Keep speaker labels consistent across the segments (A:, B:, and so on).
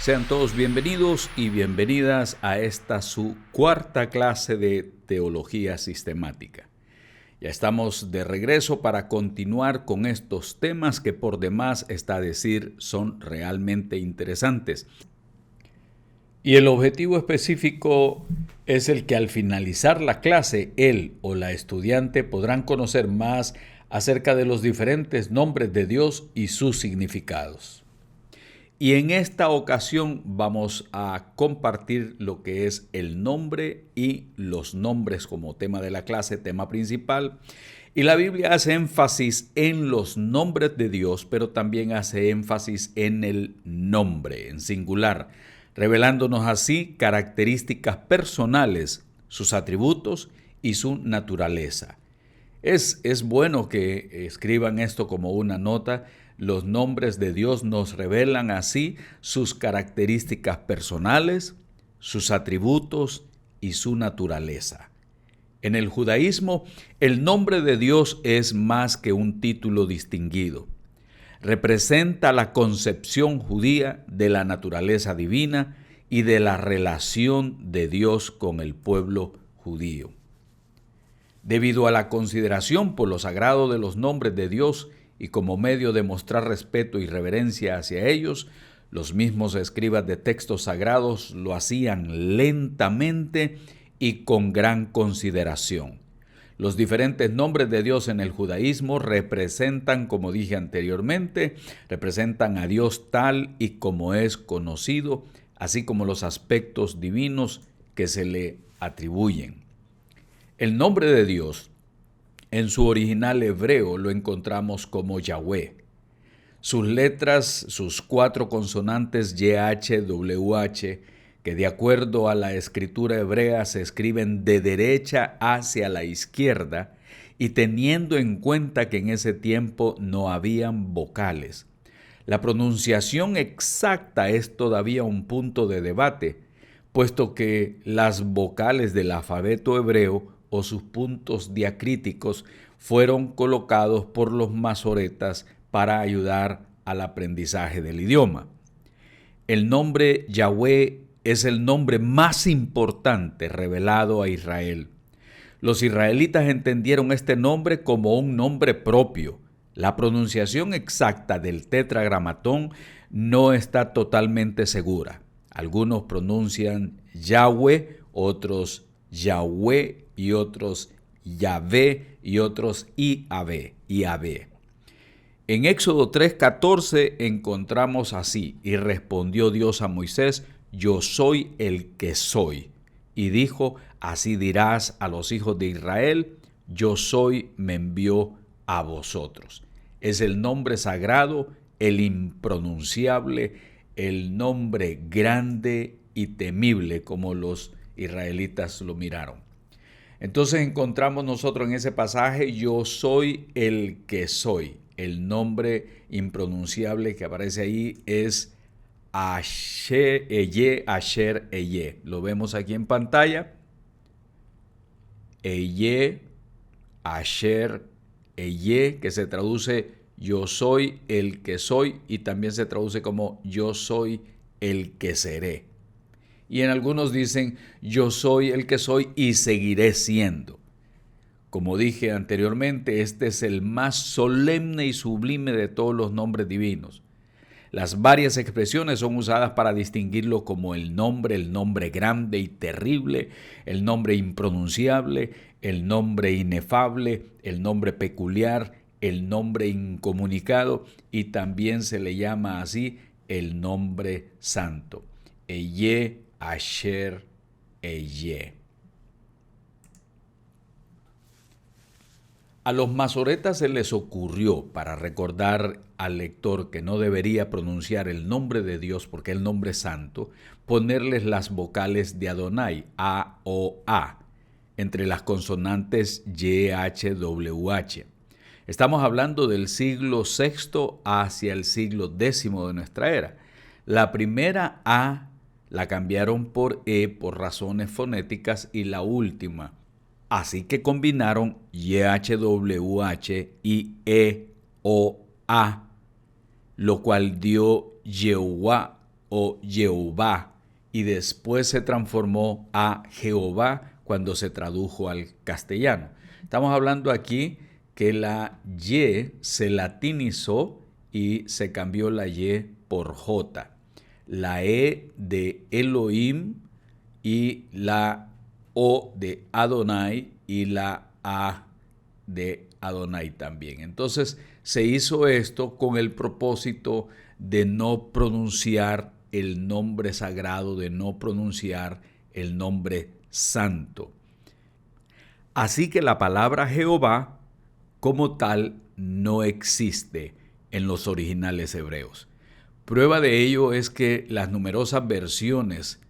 A: Sean todos bienvenidos y bienvenidas a esta su cuarta clase de Teología Sistemática. Ya estamos de regreso para continuar con estos temas que por demás está a decir son realmente interesantes. Y el objetivo específico es el que al finalizar la clase, él o la estudiante podrán conocer más acerca de los diferentes nombres de Dios y sus significados. Y en esta ocasión vamos a compartir lo que es el nombre y los nombres como tema de la clase, tema principal. Y la Biblia hace énfasis en los nombres de Dios, pero también hace énfasis en el nombre, en singular, revelándonos así características personales, sus atributos y su naturaleza. Es bueno que escriban esto como una nota. Los nombres de Dios nos revelan así sus características personales, sus atributos y su naturaleza. En el judaísmo, el nombre de Dios es más que un título distinguido. Representa la concepción judía de la naturaleza divina y de la relación de Dios con el pueblo judío. Debido a la consideración por lo sagrado de los nombres de Dios y como medio de mostrar respeto y reverencia hacia ellos, los mismos escribas de textos sagrados lo hacían lentamente y con gran consideración. Los diferentes nombres de Dios en el judaísmo representan, como dije anteriormente, representan a Dios tal y como es conocido, así como los aspectos divinos que se le atribuyen. El nombre de Dios, en su original hebreo, lo encontramos como Yahweh. Sus letras, sus 4 consonantes YHWH, que de acuerdo a la escritura hebrea se escriben de derecha hacia la izquierda y teniendo en cuenta que en ese tiempo no habían vocales. La pronunciación exacta es todavía un punto de debate, puesto que las vocales del alfabeto hebreo o sus puntos diacríticos fueron colocados por los masoretas para ayudar al aprendizaje del idioma. El nombre Yahweh es el nombre más importante revelado a Israel. Los israelitas entendieron este nombre como un nombre propio. La pronunciación exacta del tetragramatón no está totalmente segura. Algunos pronuncian Yahweh, otros Yahweh y otros Yahvé y otros Yahvé. En Éxodo 3:14 encontramos así: y respondió Dios a Moisés, yo soy el que soy. Y dijo, así dirás a los hijos de Israel, yo soy, me envió a vosotros. Es el nombre sagrado, el impronunciable, el nombre grande y temible, como los israelitas lo miraron. Entonces encontramos nosotros en ese pasaje, yo soy el que soy. El nombre impronunciable que aparece ahí es Asher Eye. Lo vemos aquí en pantalla. Eye, Asher Eye, que se traduce yo soy el que soy y también se traduce como yo soy el que seré. Y en algunos dicen, yo soy el que soy y seguiré siendo. Como dije anteriormente, este es el más solemne y sublime de todos los nombres divinos. Las varias expresiones son usadas para distinguirlo como el nombre grande y terrible, el nombre impronunciable, el nombre inefable, el nombre peculiar, el nombre incomunicado y también se le llama así el nombre santo. Eye, Asher, Eye. A los masoretas se les ocurrió, para recordar al lector que no debería pronunciar el nombre de Dios porque el nombre es santo, ponerles las vocales de Adonai, A o A, entre las consonantes YHWH. Estamos hablando del siglo VI hacia el siglo X de nuestra era. La primera A la cambiaron por E por razones fonéticas y la última. Así que combinaron YHWH y EOA, lo cual dio Yehová o Jehová, y después se transformó a Jehová cuando se tradujo al castellano. Estamos hablando aquí que la Y se latinizó y se cambió la Y por J. La E de Elohim y la O de Adonai y la A de Adonai también. Entonces se hizo esto con el propósito de no pronunciar el nombre sagrado, de no pronunciar el nombre santo. Así que la palabra Jehová como tal no existe en los originales hebreos. Prueba de ello es que las numerosas versiones,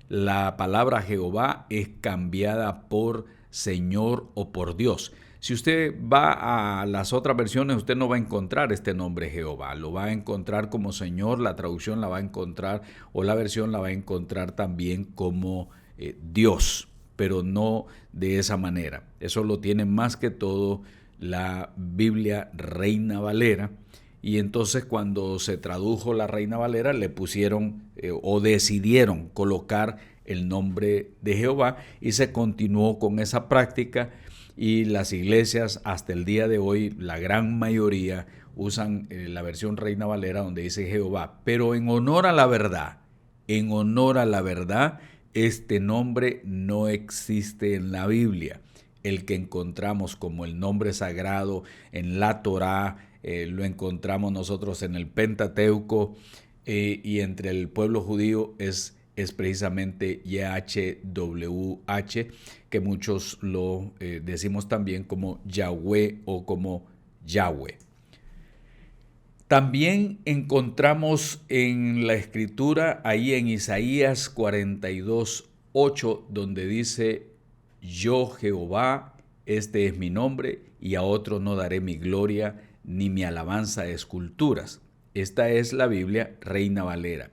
A: la palabra Jehová es cambiada por Señor o por Dios. Si usted va a las otras versiones, usted no va a encontrar este nombre Jehová. Lo va a encontrar como Señor, la traducción la va a encontrar, o la versión la va a encontrar también como Dios, pero no de esa manera. Eso lo tiene más que todo la Biblia Reina Valera. Y entonces cuando se tradujo la Reina Valera le pusieron o decidieron colocar el nombre de Jehová y se continuó con esa práctica, y las iglesias hasta el día de hoy, la gran mayoría usan la versión Reina Valera donde dice Jehová, pero en honor a la verdad, este nombre no existe en la Biblia. El que encontramos como el nombre sagrado en la Torá, lo encontramos nosotros en el Pentateuco, y entre el pueblo judío es precisamente YHWH, que muchos lo decimos también como Yahweh o como Yahweh. También encontramos en la escritura, ahí en Isaías 42:8, donde dice: yo Jehová, este es mi nombre, y a otro no daré mi gloria, ni mi alabanza a esculturas. Esta es la Biblia Reina Valera.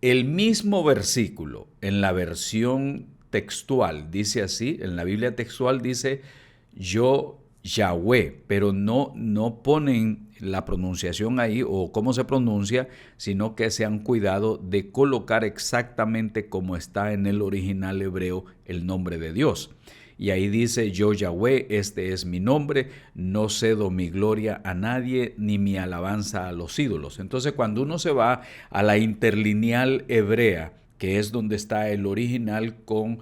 A: El mismo versículo en la versión textual dice así, en la Biblia textual dice yo Yahweh, pero no ponen la pronunciación ahí o cómo se pronuncia, sino que se han cuidado de colocar exactamente como está en el original hebreo el nombre de Dios. Y ahí dice yo Yahweh, este es mi nombre, no cedo mi gloria a nadie ni mi alabanza a los ídolos. Entonces cuando uno se va a la interlineal hebrea, que es donde está el original con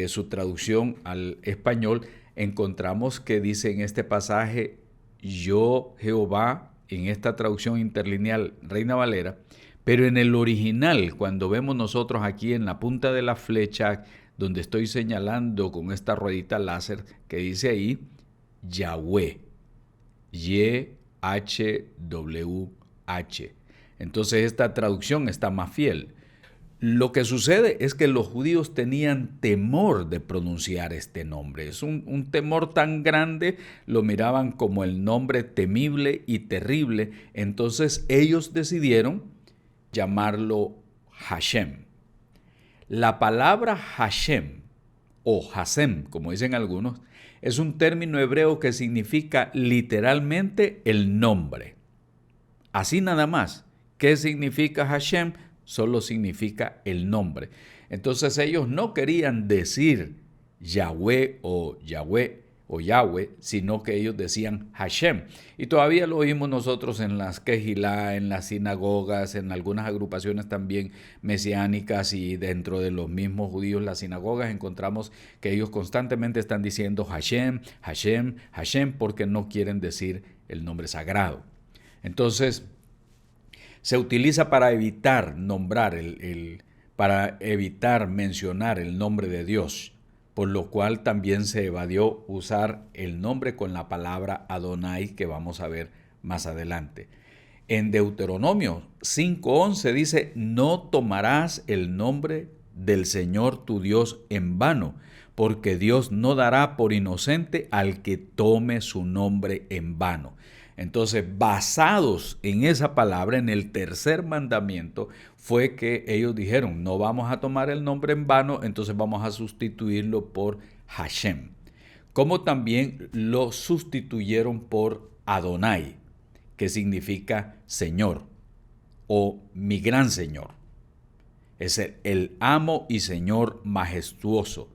A: su traducción al español, encontramos que dice en este pasaje yo Jehová, en esta traducción interlineal Reina Valera, pero en el original, cuando vemos nosotros aquí en la punta de la flecha, donde estoy señalando con esta ruedita láser que dice ahí Yahweh, Y-H-W-H. Entonces esta traducción está más fiel. Lo que sucede es que los judíos tenían temor de pronunciar este nombre. Es un temor tan grande, lo miraban como el nombre temible y terrible. Entonces ellos decidieron llamarlo Hashem. La palabra Hashem o Hasem, como dicen algunos, es un término hebreo que significa literalmente el nombre. Así nada más. ¿Qué significa Hashem? Solo significa el nombre. Entonces ellos no querían decir Yahweh o Yahweh, sino que ellos decían Hashem. Y todavía lo oímos nosotros en las Kehilá, en las sinagogas, en algunas agrupaciones también mesiánicas, y dentro de los mismos judíos, las sinagogas, encontramos que ellos constantemente están diciendo Hashem, Hashem, Hashem, porque no quieren decir el nombre sagrado. Entonces se utiliza para evitar nombrar para evitar mencionar el nombre de Dios, por lo cual también se evadió usar el nombre con la palabra Adonai, que vamos a ver más adelante. En Deuteronomio 5:11 dice: no tomarás el nombre del Señor tu Dios en vano, porque Dios no dará por inocente al que tome su nombre en vano. Entonces, basados en esa palabra, en el tercer mandamiento, fue que ellos dijeron, no vamos a tomar el nombre en vano, entonces vamos a sustituirlo por Hashem. Como también lo sustituyeron por Adonai, que significa Señor o mi gran Señor. Es el amo y Señor majestuoso,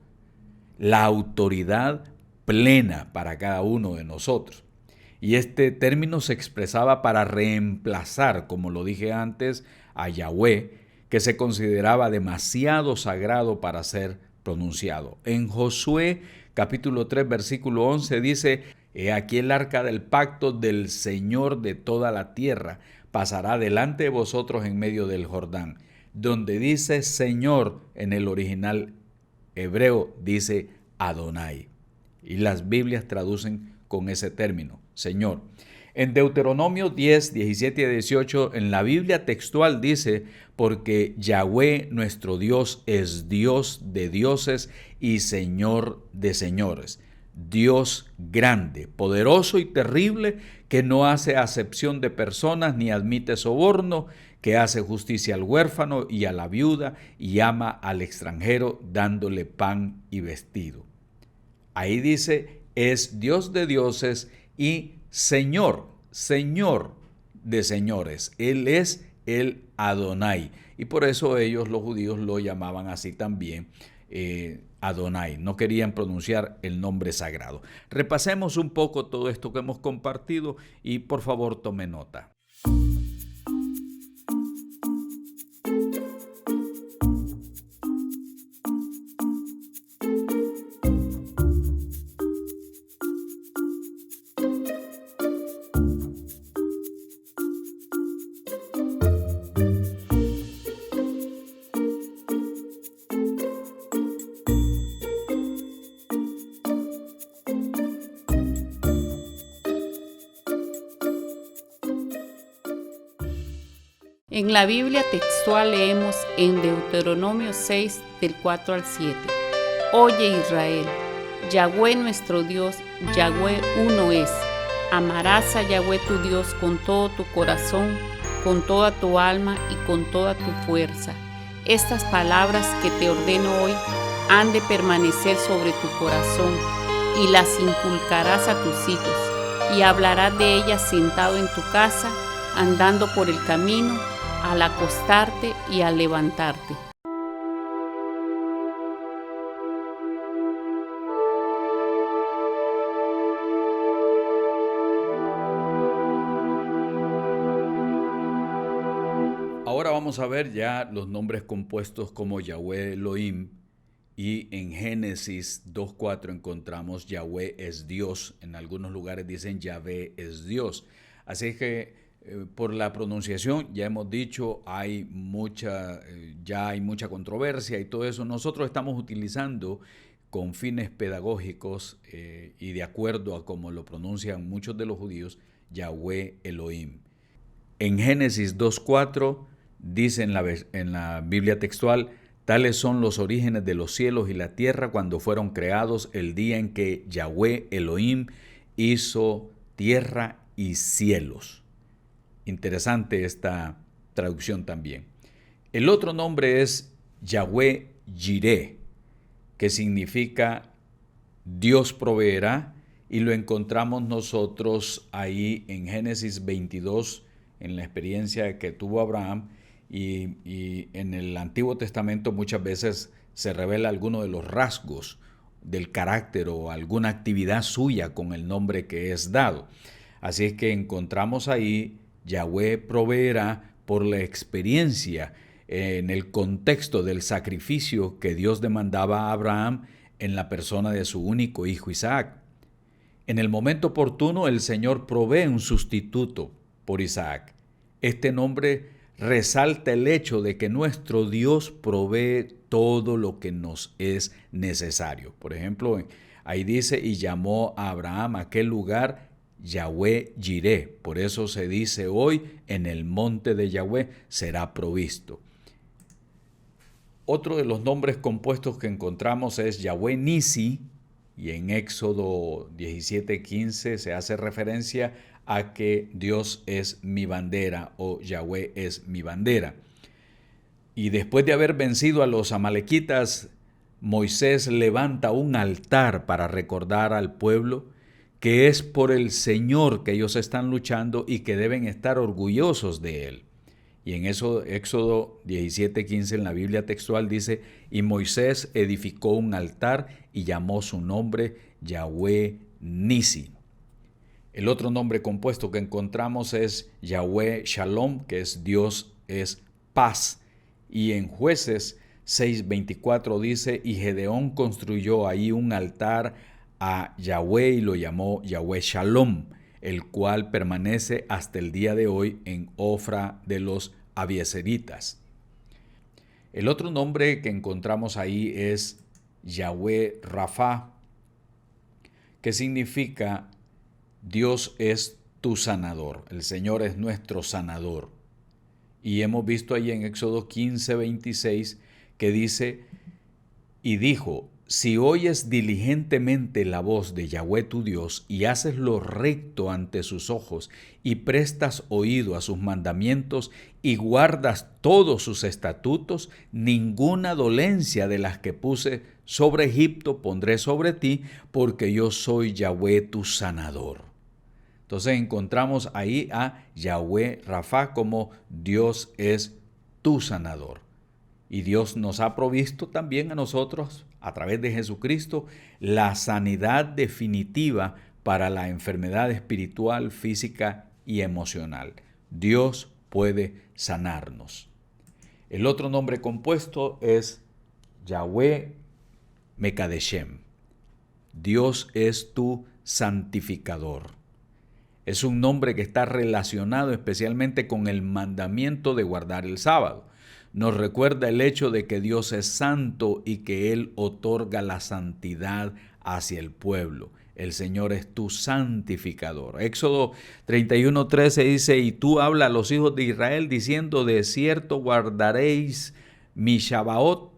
A: la autoridad plena para cada uno de nosotros. Y este término se expresaba para reemplazar, como lo dije antes, a Yahweh, que se consideraba demasiado sagrado para ser pronunciado. En Josué capítulo 3 versículo 11 dice: He aquí el arca del pacto del Señor de toda la tierra pasará delante de vosotros en medio del Jordán. Donde dice Señor en el original hebreo dice Adonai. Y las Biblias traducen con ese término, Señor. En Deuteronomio 10, 17 y 18, en la Biblia textual dice: porque Yahweh nuestro Dios es Dios de dioses y Señor de señores. Dios grande, poderoso y terrible, que no hace acepción de personas ni admite soborno, que hace justicia al huérfano y a la viuda y ama al extranjero dándole pan y vestido. Ahí dice, es Dios de dioses y Señor de señores. Él es el Adonai. Y por eso ellos, los judíos, lo llamaban así también, Adonai. No querían pronunciar el nombre sagrado. Repasemos un poco todo esto que hemos compartido y por favor tome nota.
B: En la Biblia textual leemos en Deuteronomio 6, del 4 al 7. Oye Israel, Yahweh nuestro Dios, Yahweh uno es. Amarás a Yahweh tu Dios con todo tu corazón, con toda tu alma y con toda tu fuerza. Estas palabras que te ordeno hoy han de permanecer sobre tu corazón y las inculcarás a tus hijos y hablarás de ellas sentado en tu casa, andando por el camino, al acostarte y al levantarte.
A: Ahora vamos a ver ya los nombres compuestos como Yahweh Elohim, y en Génesis 2.4 encontramos Yahweh es Dios. En algunos lugares dicen Yahvé es Dios. Así que por la pronunciación, ya hemos dicho, ya hay mucha controversia y todo eso. Nosotros estamos utilizando con fines pedagógicos y de acuerdo a cómo lo pronuncian muchos de los judíos, Yahweh Elohim. En Génesis 2.4 dice en la Biblia textual: tales son los orígenes de los cielos y la tierra cuando fueron creados el día en que Yahweh Elohim hizo tierra y cielos. Interesante esta traducción también. El otro nombre es Yahweh Jireh, que significa Dios proveerá, y lo encontramos nosotros ahí en Génesis 22, en la experiencia que tuvo Abraham, y en el Antiguo Testamento muchas veces se revela alguno de los rasgos del carácter o alguna actividad suya con el nombre que es dado. Así es que encontramos ahí Yahweh proveerá por la experiencia en el contexto del sacrificio que Dios demandaba a Abraham en la persona de su único hijo Isaac. En el momento oportuno el Señor provee un sustituto por Isaac. Este nombre resalta el hecho de que nuestro Dios provee todo lo que nos es necesario. Por ejemplo, ahí dice: y llamó a Abraham a aquel lugar Yahweh Jireh. Por eso se dice hoy: en el monte de Yahweh será provisto. Otro de los nombres compuestos que encontramos es Yahweh Nisi, y en Éxodo 17:15 se hace referencia a que Dios es mi bandera o Yahweh es mi bandera. Y después de haber vencido a los amalequitas, Moisés levanta un altar para recordar al pueblo que es por el Señor que ellos están luchando y que deben estar orgullosos de Él. Y en eso, Éxodo 17:15 en la Biblia textual dice, y Moisés edificó un altar y llamó su nombre Yahweh Nisi. El otro nombre compuesto que encontramos es Yahweh Shalom, que es Dios es paz. Y en Jueces 6:24 dice, y Gedeón construyó ahí un altar a Yahweh y lo llamó Yahweh Shalom, el cual permanece hasta el día de hoy en Ofra de los Abiezeritas. El otro nombre que encontramos ahí es Yahweh Rafa, que significa Dios es tu sanador, el Señor es nuestro sanador. Y hemos visto ahí en Éxodo 15:26 que dice, y dijo, si oyes diligentemente la voz de Yahweh tu Dios y haces lo recto ante sus ojos y prestas oído a sus mandamientos y guardas todos sus estatutos, ninguna dolencia de las que puse sobre Egipto pondré sobre ti, porque yo soy Yahweh tu sanador. Entonces encontramos ahí a Yahweh Rafa como Dios es tu sanador. Y Dios nos ha provisto también a nosotros, a través de Jesucristo, la sanidad definitiva para la enfermedad espiritual, física y emocional. Dios puede sanarnos. El otro nombre compuesto es Yahweh Mekadeshem. Dios es tu santificador. Es un nombre que está relacionado especialmente con el mandamiento de guardar el sábado. Nos recuerda el hecho de que Dios es santo y que Él otorga la santidad hacia el pueblo. El Señor es tu santificador. Éxodo 31:13 dice, y tú habla a los hijos de Israel diciendo, de cierto guardaréis mi Shabaot,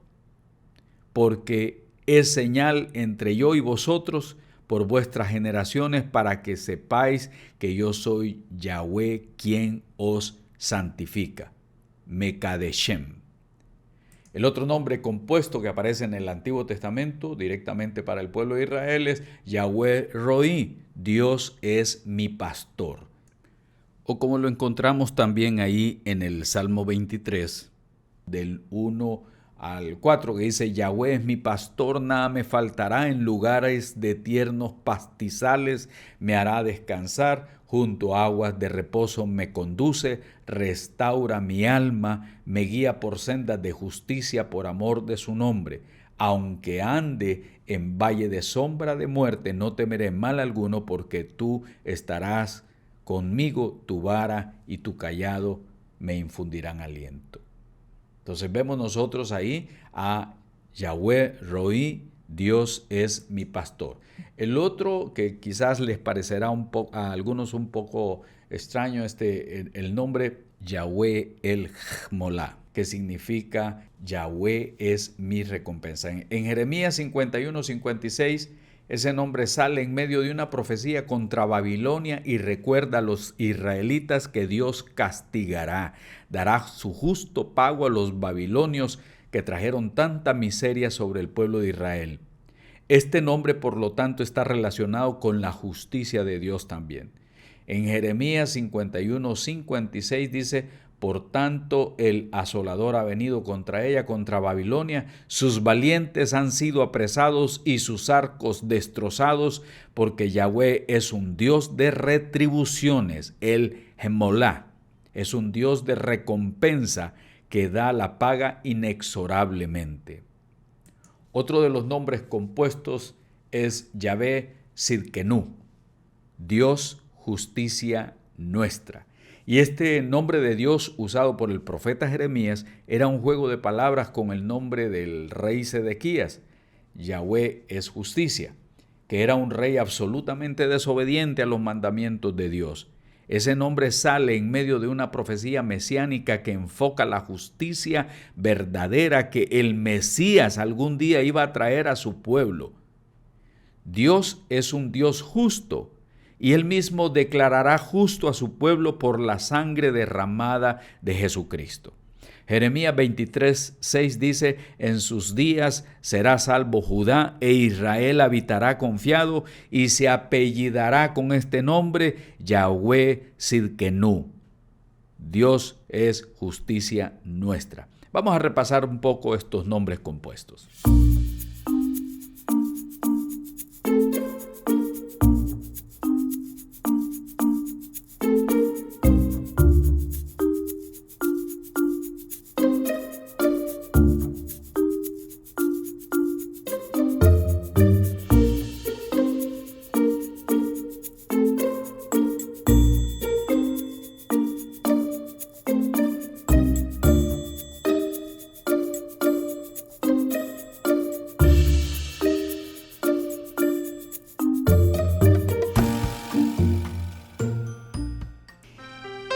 A: porque es señal entre yo y vosotros por vuestras generaciones, para que sepáis que yo soy Yahweh quien os santifica. Mekadeshem. El otro nombre compuesto que aparece en el Antiguo Testamento directamente para el pueblo de Israel es Yahweh Roí, Dios es mi pastor. O como lo encontramos también ahí en el Salmo 23, del 1 al 4, que dice, Yahweh es mi pastor, nada me faltará, en lugares de tiernos pastizales me hará descansar, junto a aguas de reposo me conduce, restaura mi alma, me guía por sendas de justicia por amor de su nombre. Aunque ande en valle de sombra de muerte, no temeré mal alguno, porque tú estarás conmigo, tu vara y tu cayado me infundirán aliento. Entonces vemos nosotros ahí a Yahweh Roí, Dios es mi pastor. El otro que quizás les parecerá a algunos un poco extraño, el nombre Yahweh el Jmolá, que significa Yahweh es mi recompensa. En Jeremías 51:56, ese nombre sale en medio de una profecía contra Babilonia y recuerda a los israelitas que Dios castigará, dará su justo pago a los babilonios que trajeron tanta miseria sobre el pueblo de Israel. Este nombre, por lo tanto, está relacionado con la justicia de Dios también. En Jeremías 51:56 dice, por tanto, el asolador ha venido contra ella, contra Babilonia. Sus valientes han sido apresados y sus arcos destrozados, porque Yahweh es un Dios de retribuciones. El Jmolá es un Dios de recompensa que da la paga inexorablemente. Otro de los nombres compuestos es Yahvé Sidkenu, Dios justicia nuestra. Y este nombre de Dios usado por el profeta Jeremías era un juego de palabras con el nombre del rey Sedequías. Yahweh es justicia, que era un rey absolutamente desobediente a los mandamientos de Dios. Ese nombre sale en medio de una profecía mesiánica que enfoca la justicia verdadera que el Mesías algún día iba a traer a su pueblo. Dios es un Dios justo, y Él mismo declarará justo a su pueblo por la sangre derramada de Jesucristo. Jeremías 23:6 dice, en sus días será salvo Judá e Israel habitará confiado y se apellidará con este nombre, Yahweh Sidkenu. Dios es justicia nuestra. Vamos a repasar un poco estos nombres compuestos.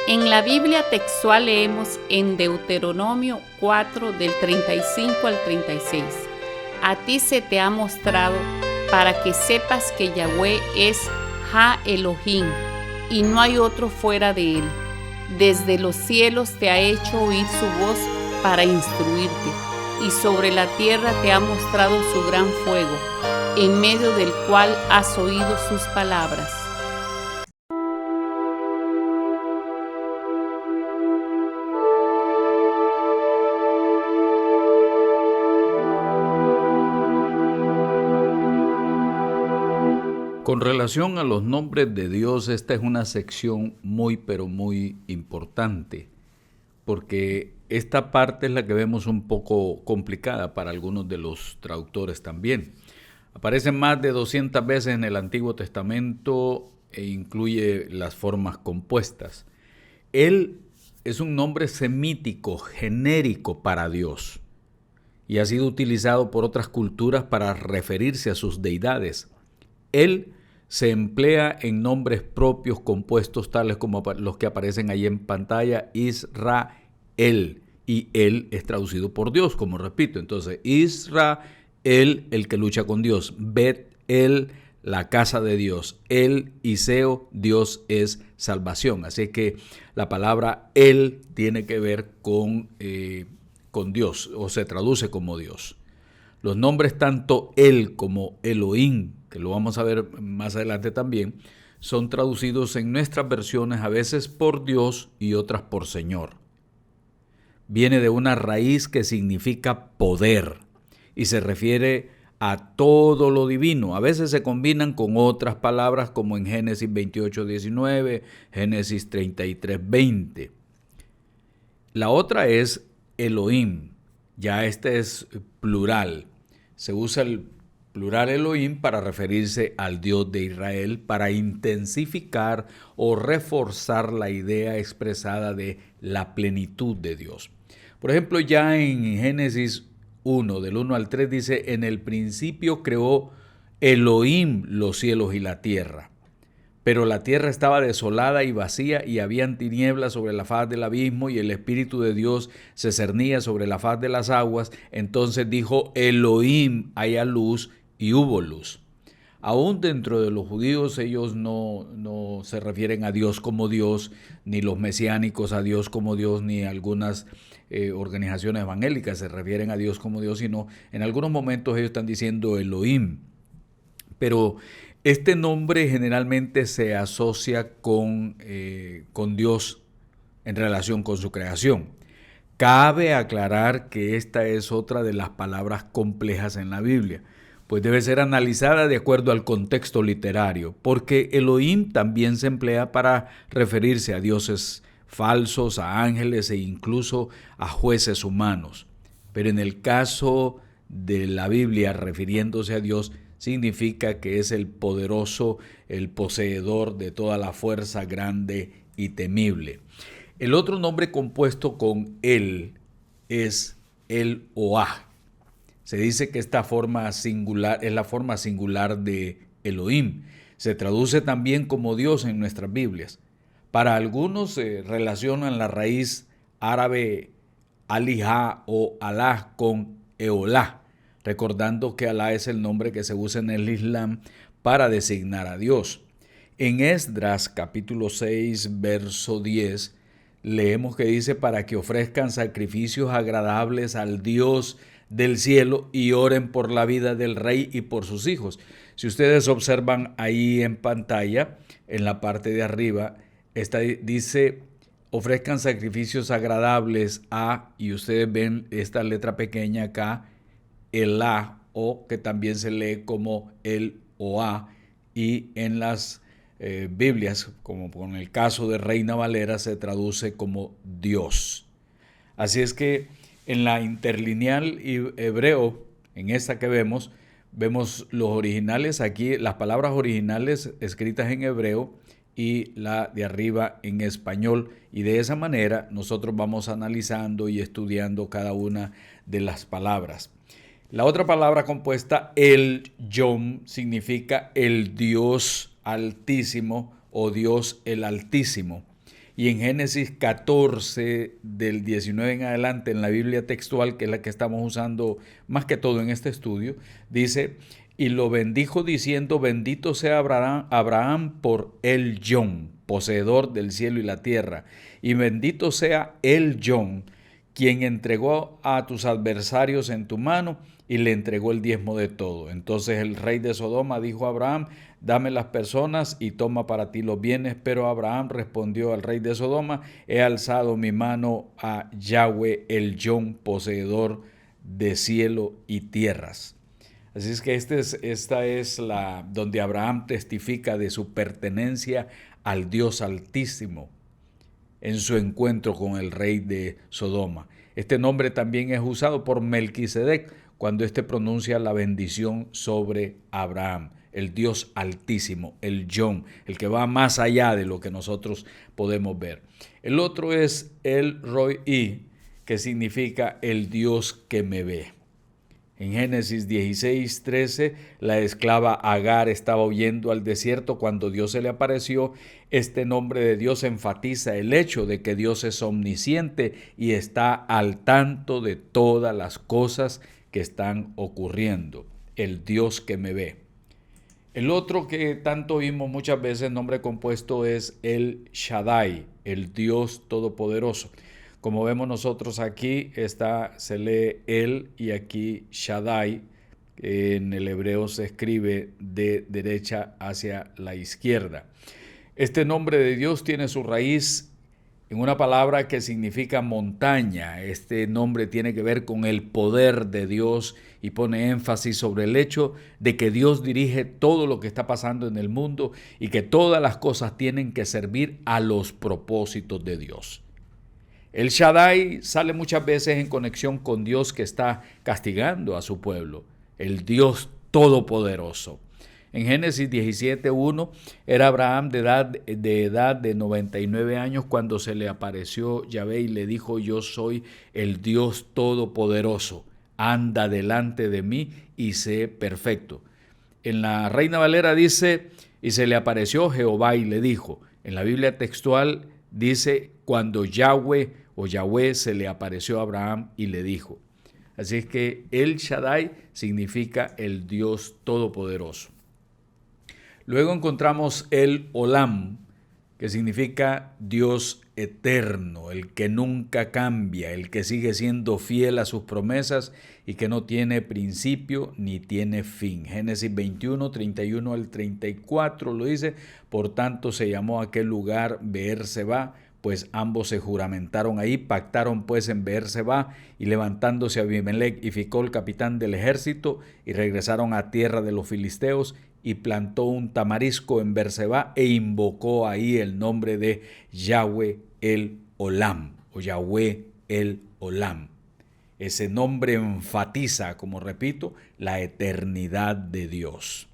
B: En la Biblia textual leemos en Deuteronomio 4 del 35 al 36. A ti se te ha mostrado para que sepas que Yahweh es Ha Elohim y no hay otro fuera de él. Desde los cielos te ha hecho oír su voz para instruirte y sobre la tierra te ha mostrado su gran fuego, en medio del cual has oído sus palabras.
A: Con relación a los nombres de Dios, esta es una sección muy, pero muy importante, porque esta parte es la que vemos un poco complicada para algunos de los traductores también. Aparecen más de 200 veces en el Antiguo Testamento e incluye las formas compuestas. Él es un nombre semítico, genérico para Dios, y ha sido utilizado por otras culturas para referirse a sus deidades. Él se emplea en nombres propios compuestos tales como los que aparecen ahí en pantalla, Israel, y él es traducido por Dios, como repito. Entonces, Israel, el que lucha con Dios, Bet-El, la casa de Dios, El Iseo, Dios es salvación. Así que la palabra Él tiene que ver con Dios, o se traduce como Dios. Los nombres tanto Él como Elohim, que lo vamos a ver más adelante también, son traducidos en nuestras versiones a veces por Dios y otras por Señor. Viene de una raíz que significa poder y se refiere a todo lo divino. A veces se combinan con otras palabras como en Génesis 28:19, Génesis 33:20. La otra es Elohim, ya este es plural. Se usa el plural Elohim para referirse al Dios de Israel, para intensificar o reforzar la idea expresada de la plenitud de Dios. Por ejemplo, ya en Génesis 1, del 1 al 3, dice: en el principio creó Elohim los cielos y la tierra. Pero la tierra estaba desolada y vacía, y habían tinieblas sobre la faz del abismo, y el Espíritu de Dios se cernía sobre la faz de las aguas. Entonces dijo Elohim: haya luz, y hubo luz. Aún dentro de los judíos, ellos no se refieren a Dios como Dios, ni los mesiánicos a Dios como Dios, ni algunas organizaciones evangélicas se refieren a Dios como Dios, sino en algunos momentos ellos están diciendo Elohim. Pero este nombre generalmente se asocia con Dios en relación con su creación. Cabe aclarar que esta es otra de las palabras complejas en la Biblia, pues debe ser analizada de acuerdo al contexto literario, porque Elohim también se emplea para referirse a dioses falsos, a ángeles e incluso a jueces humanos. Pero en el caso de la Biblia, refiriéndose a Dios, significa que es el poderoso, el poseedor de toda la fuerza grande y temible. El otro nombre compuesto con él es el Oah. Se dice que esta forma singular es la forma singular de Elohim. Se traduce también como Dios en nuestras Biblias. Para algunos relacionan la raíz árabe Alihá o Alá con Eolá, recordando que Alá es el nombre que se usa en el Islam para designar a Dios. En Esdras capítulo 6, verso 10, leemos que dice: para que ofrezcan sacrificios agradables al Dios del cielo y oren por la vida del rey y por sus hijos. Si ustedes observan ahí en pantalla, en la parte de arriba, dice ofrezcan sacrificios agradables a, y ustedes ven esta letra pequeña acá, el A, o que también se lee como el o A, y en las Biblias, como con el caso de Reina Valera, se traduce como Dios. Así es que en la interlineal hebreo, en esta que vemos los originales aquí, las palabras originales escritas en hebreo y la de arriba en español. Y de esa manera nosotros vamos analizando y estudiando cada una de las palabras. La otra palabra compuesta, el Yom, significa el Dios Altísimo o Dios el Altísimo. Y en Génesis 14, del 19 en adelante, en la Biblia textual, que es la que estamos usando más que todo en este estudio, dice: y lo bendijo diciendo, bendito sea Abraham por el Yom, poseedor del cielo y la tierra, y bendito sea el Yom, quien entregó a tus adversarios en tu mano y le entregó el diezmo de todo. Entonces el rey de Sodoma dijo a Abraham: dame las personas y toma para ti los bienes. Pero Abraham respondió al rey de Sodoma: he alzado mi mano a Yahweh el Yom, poseedor de cielo y tierras. Así es que esta es la donde Abraham testifica de su pertenencia al Dios Altísimo en su encuentro con el rey de Sodoma. Este nombre también es usado por Melquisedec cuando éste pronuncia la bendición sobre Abraham, el Dios Altísimo, el Yom, el que va más allá de lo que nosotros podemos ver. El otro es el Roi, que significa el Dios que me ve. En Génesis 16:13, la esclava Agar estaba huyendo al desierto cuando Dios se le apareció. Este nombre de Dios enfatiza el hecho de que Dios es omnisciente y está al tanto de todas las cosas que están ocurriendo. El Dios que me ve. El otro que tanto oímos muchas veces, nombre compuesto, es el Shaddai, el Dios Todopoderoso. Como vemos nosotros aquí, se lee él y aquí Shaddai. En el hebreo se escribe de derecha hacia la izquierda. Este nombre de Dios tiene su raíz en una palabra que significa montaña. Este nombre tiene que ver con el poder de Dios y pone énfasis sobre el hecho de que Dios dirige todo lo que está pasando en el mundo y que todas las cosas tienen que servir a los propósitos de Dios. El Shaddai sale muchas veces en conexión con Dios que está castigando a su pueblo, el Dios Todopoderoso. En Génesis 17:1 era Abraham de edad de 99 años cuando se le apareció Yahvé y le dijo: yo soy el Dios Todopoderoso, anda delante de mí y sé perfecto. En la Reina Valera dice: y se le apareció Jehová y le dijo. En la Biblia textual dice: cuando Yahweh se le apareció a Abraham y le dijo. Así es que el Shaddai significa el Dios Todopoderoso. Luego encontramos el Olam, que significa Dios eterno, el que nunca cambia, el que sigue siendo fiel a sus promesas y que no tiene principio ni tiene fin. Génesis 21, 31 al 34 lo dice: por tanto se llamó aquel lugar Beer-Seba, pues ambos se juramentaron ahí, pactaron pues en Beer-Seba, y levantándose Abimelech y Ficol, capitán del ejército, y regresaron a tierra de los filisteos, y plantó un tamarisco en Beer-Seba e invocó ahí el nombre de Yahweh el Olam, o Yahweh el Olam. Ese nombre enfatiza, como repito, la eternidad de Dios.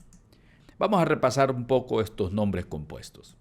A: Vamos a repasar un poco estos nombres compuestos.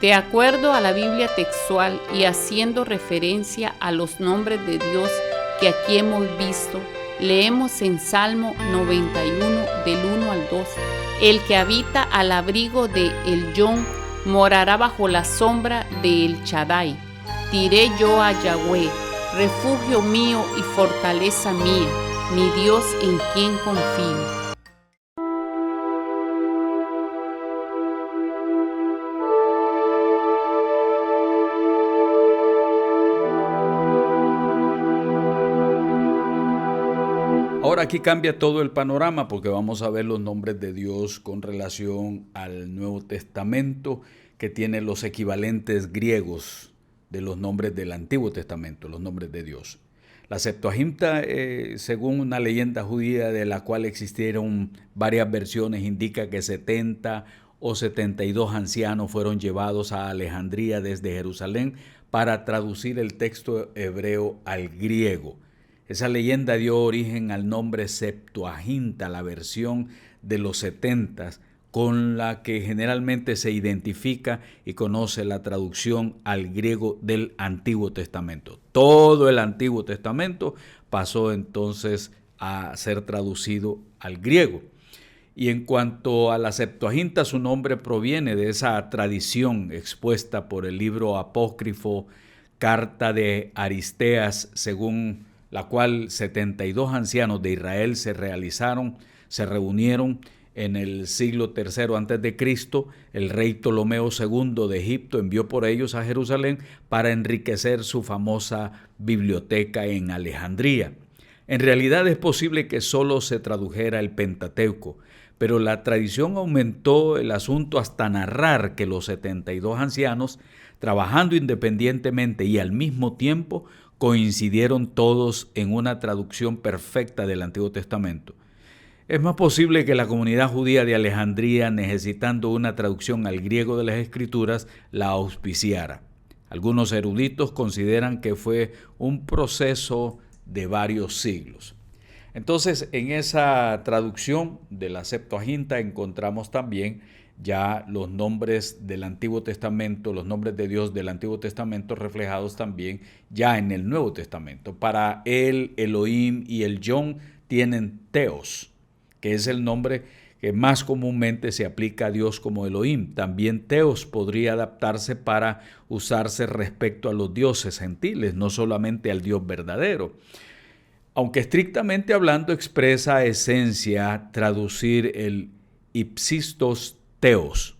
B: De acuerdo a la Biblia textual y haciendo referencia a los nombres de Dios que aquí hemos visto, Leemos en Salmo 91 del 1 al 2. El que habita al abrigo de El Yon morará bajo la sombra de El Shaddai. Diré yo a Yahweh, refugio mío y fortaleza mía, mi Dios en quien confío.
A: Ahora aquí cambia todo el panorama porque vamos a ver los nombres de Dios con relación al Nuevo Testamento, que tiene los equivalentes griegos de los nombres del Antiguo Testamento, los nombres de Dios. La Septuaginta, según una leyenda judía de la cual existieron varias versiones, indica que 70 o 72 ancianos fueron llevados a Alejandría desde Jerusalén para traducir el texto hebreo al griego. Esa leyenda dio origen al nombre Septuaginta, la versión de los 70, con la que generalmente se identifica y conoce la traducción al griego del Antiguo Testamento. Todo el Antiguo Testamento pasó entonces a ser traducido al griego. Y en cuanto a la Septuaginta, su nombre proviene de esa tradición expuesta por el libro apócrifo Carta de Aristeas, según la cual 72 ancianos de Israel se reunieron en el siglo III a.C. El rey Ptolomeo II de Egipto envió por ellos a Jerusalén para enriquecer su famosa biblioteca en Alejandría. En realidad es posible que solo se tradujera el Pentateuco, pero la tradición aumentó el asunto hasta narrar que los 72 ancianos, trabajando independientemente y al mismo tiempo, coincidieron todos en una traducción perfecta del Antiguo Testamento. Es más posible que la comunidad judía de Alejandría, necesitando una traducción al griego de las Escrituras, la auspiciara. Algunos eruditos consideran que fue un proceso de varios siglos. Entonces, en esa traducción de la Septuaginta encontramos también ya los nombres del Antiguo Testamento, los nombres de Dios del Antiguo Testamento reflejados también ya en el Nuevo Testamento. Para el Elohim y el Yon tienen Teos, que es el nombre que más comúnmente se aplica a Dios como Elohim. También Teos podría adaptarse para usarse respecto a los dioses gentiles, no solamente al Dios verdadero. Aunque estrictamente hablando expresa esencia traducir el ipsistos Teos.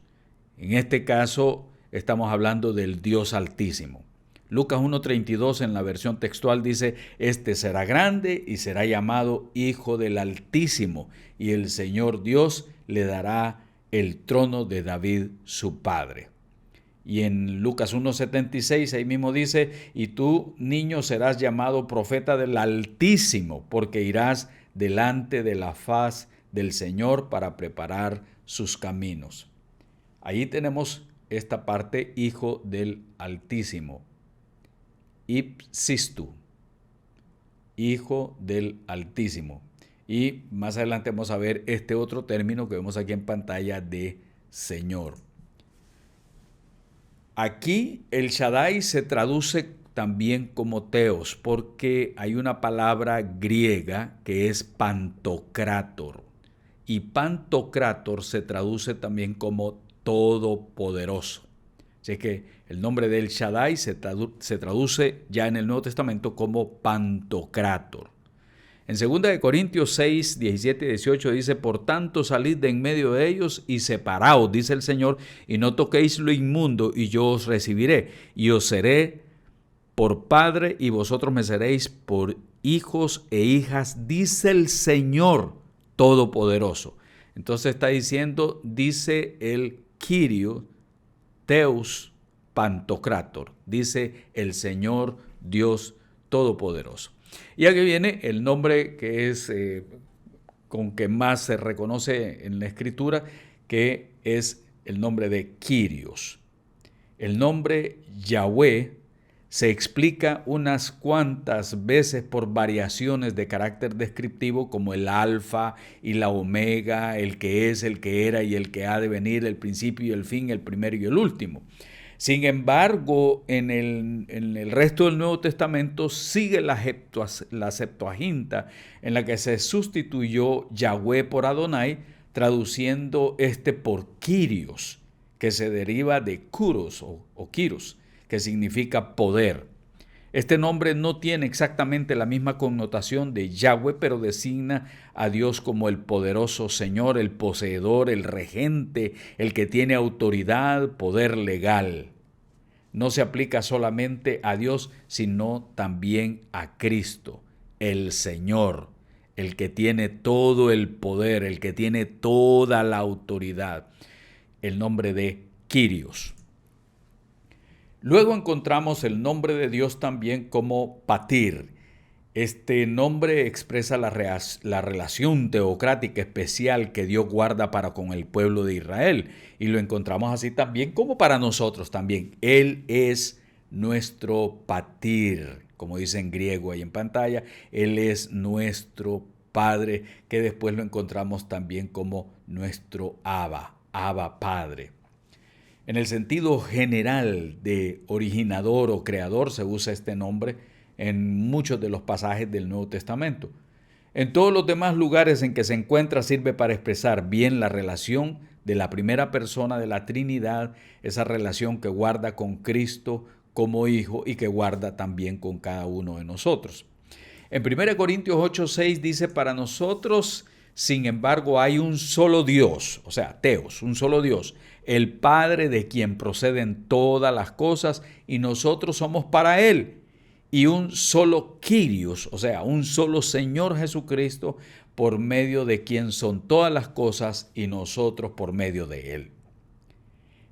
A: En este caso estamos hablando del Dios Altísimo. Lucas 1:32 en la versión textual dice: este será grande y será llamado Hijo del Altísimo, y el Señor Dios le dará el trono de David su padre. Y en Lucas 1:76 ahí mismo dice: y tú, niño, serás llamado profeta del Altísimo, porque irás delante de la faz del Señor para preparar sus caminos. Ahí tenemos esta parte, Hijo del Altísimo. Ipsistu, Hijo del Altísimo. Y más adelante vamos a ver este otro término que vemos aquí en pantalla de Señor. Aquí el Shaddai se traduce también como Teos, porque hay una palabra griega que es Pantocrátor. Y Pantocrátor se traduce también como todopoderoso. Así que el nombre del Shaddai se traduce ya en el Nuevo Testamento como Pantocrátor. En 2 Corintios 6, 17 y 18 dice: por tanto salid de en medio de ellos y separaos, dice el Señor, y no toquéis lo inmundo, y yo os recibiré, y os seré por padre, y vosotros me seréis por hijos e hijas, dice el Señor Todopoderoso. Entonces está diciendo, dice el Kyrios Teus Pantocrátor, dice el Señor Dios Todopoderoso. Y aquí viene el nombre que es con que más se reconoce en la Escritura, que es el nombre de Kyrios. El nombre Yahweh se explica unas cuantas veces por variaciones de carácter descriptivo, como el alfa y la omega, el que es, el que era y el que ha de venir, el principio y el fin, el primero y el último. Sin embargo, en el resto del Nuevo Testamento sigue la Septuaginta, en la que se sustituyó Yahweh por Adonai, traduciendo por Kyrios, que se deriva de Kuros o Kyros, que significa poder. Este nombre no tiene exactamente la misma connotación de Yahweh, pero designa a Dios como el poderoso Señor, el poseedor, el regente, el que tiene autoridad, poder legal. No se aplica solamente a Dios, sino también a Cristo, el Señor, el que tiene todo el poder, el que tiene toda la autoridad. El nombre de Kyrios. Luego encontramos el nombre de Dios también como Patir. Este nombre expresa la relación teocrática especial que Dios guarda para con el pueblo de Israel. Y lo encontramos así también como para nosotros también. Él es nuestro Patir, como dice en griego ahí en pantalla. Él es nuestro Padre, que después lo encontramos también como nuestro Abba Padre. En el sentido general de originador o creador se usa este nombre en muchos de los pasajes del Nuevo Testamento. En todos los demás lugares en que se encuentra sirve para expresar bien la relación de la primera persona de la Trinidad, esa relación que guarda con Cristo como Hijo y que guarda también con cada uno de nosotros. En 1 Corintios 8:6 dice, para nosotros, sin embargo, hay un solo Dios, o sea, Teos, un solo Dios, el Padre de quien proceden todas las cosas y nosotros somos para Él. Y un solo Kyrios, o sea, un solo Señor Jesucristo, por medio de quien son todas las cosas y nosotros por medio de Él.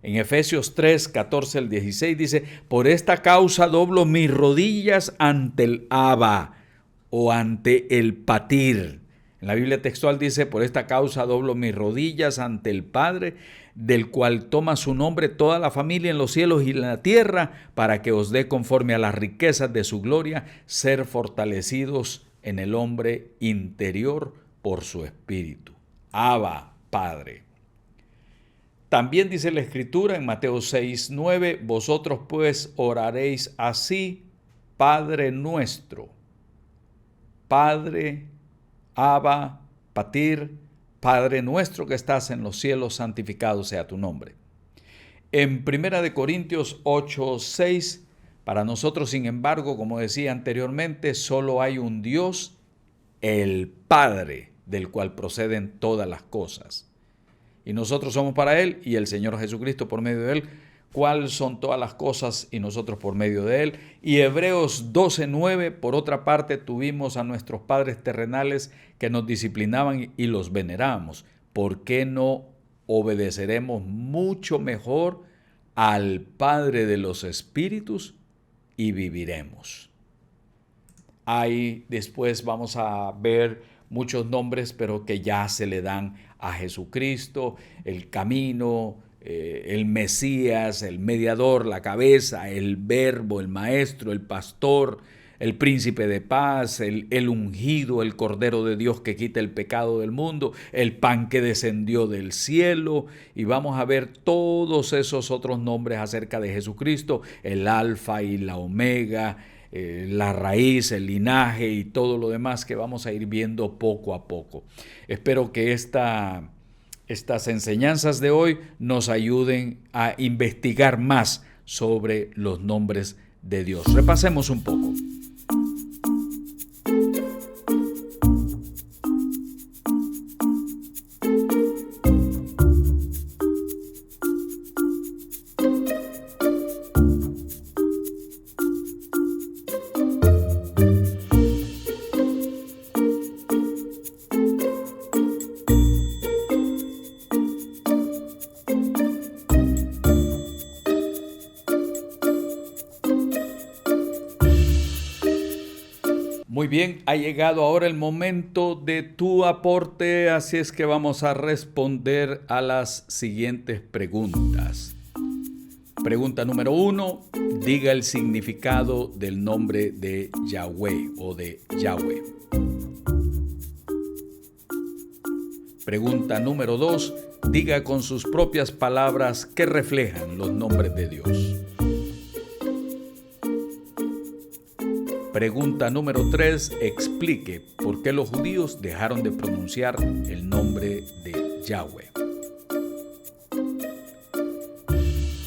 A: En Efesios 3, 14 al 16 dice, por esta causa doblo mis rodillas ante el Abba o ante el Patir. En la Biblia textual dice, por esta causa doblo mis rodillas ante el Padre, del cual toma su nombre toda la familia en los cielos y en la tierra, para que os dé conforme a las riquezas de su gloria, ser fortalecidos en el hombre interior por su espíritu. Abba, Padre. También dice la Escritura en Mateo 6, 9, vosotros pues oraréis así, Padre nuestro. Padre, Abba, Patir, Padre nuestro que estás en los cielos, santificado sea tu nombre. En 1 Corintios 8, 6, para nosotros, sin embargo, como decía anteriormente, solo hay un Dios, el Padre, del cual proceden todas las cosas. Y nosotros somos para Él y el Señor Jesucristo por medio de Él, cuál son todas las cosas y nosotros por medio de Él. Y Hebreos 12:9, por otra parte, tuvimos a nuestros padres terrenales que nos disciplinaban y los venerábamos. ¿Por qué no obedeceremos mucho mejor al Padre de los Espíritus y viviremos? Ahí después vamos a ver muchos nombres, pero que ya se le dan a Jesucristo, el camino, el Mesías, el mediador, la cabeza, el verbo, el maestro, el pastor, el príncipe de paz, el ungido, el cordero de Dios que quita el pecado del mundo, el pan que descendió del cielo. Y vamos a ver todos esos otros nombres acerca de Jesucristo, el alfa y la omega, la raíz, el linaje y todo lo demás que vamos a ir viendo poco a poco. Espero que estas enseñanzas de hoy nos ayuden a investigar más sobre los nombres de Dios. Repasemos un poco. Muy bien, ha llegado ahora el momento de tu aporte, así es que vamos a responder a las siguientes preguntas. Pregunta número 1, diga el significado del nombre de Yahweh o de Yahweh. Pregunta número 2. Diga con sus propias palabras qué reflejan los nombres de Dios. Pregunta número 3. Explique por qué los judíos dejaron de pronunciar el nombre de Yahweh.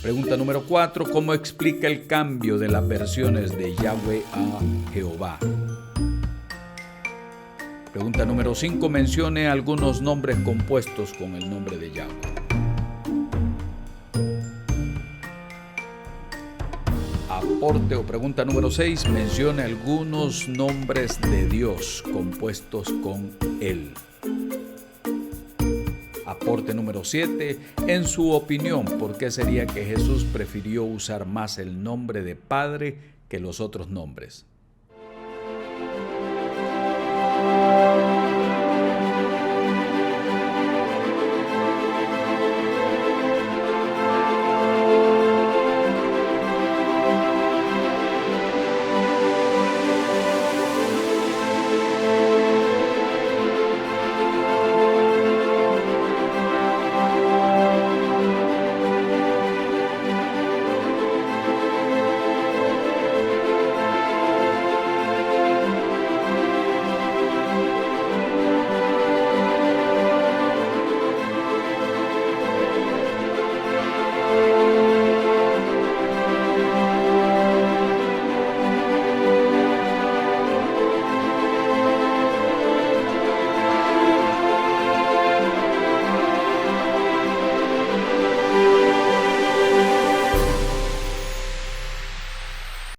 A: Pregunta número 4. ¿Cómo explica el cambio de las versiones de Yahweh a Jehová? Pregunta número 5. Mencione algunos nombres compuestos con el nombre de Yahweh. Aporte o pregunta número 6. Mencione algunos nombres de Dios compuestos con Él. Aporte número 7. En su opinión, ¿por qué sería que Jesús prefirió usar más el nombre de Padre que los otros nombres?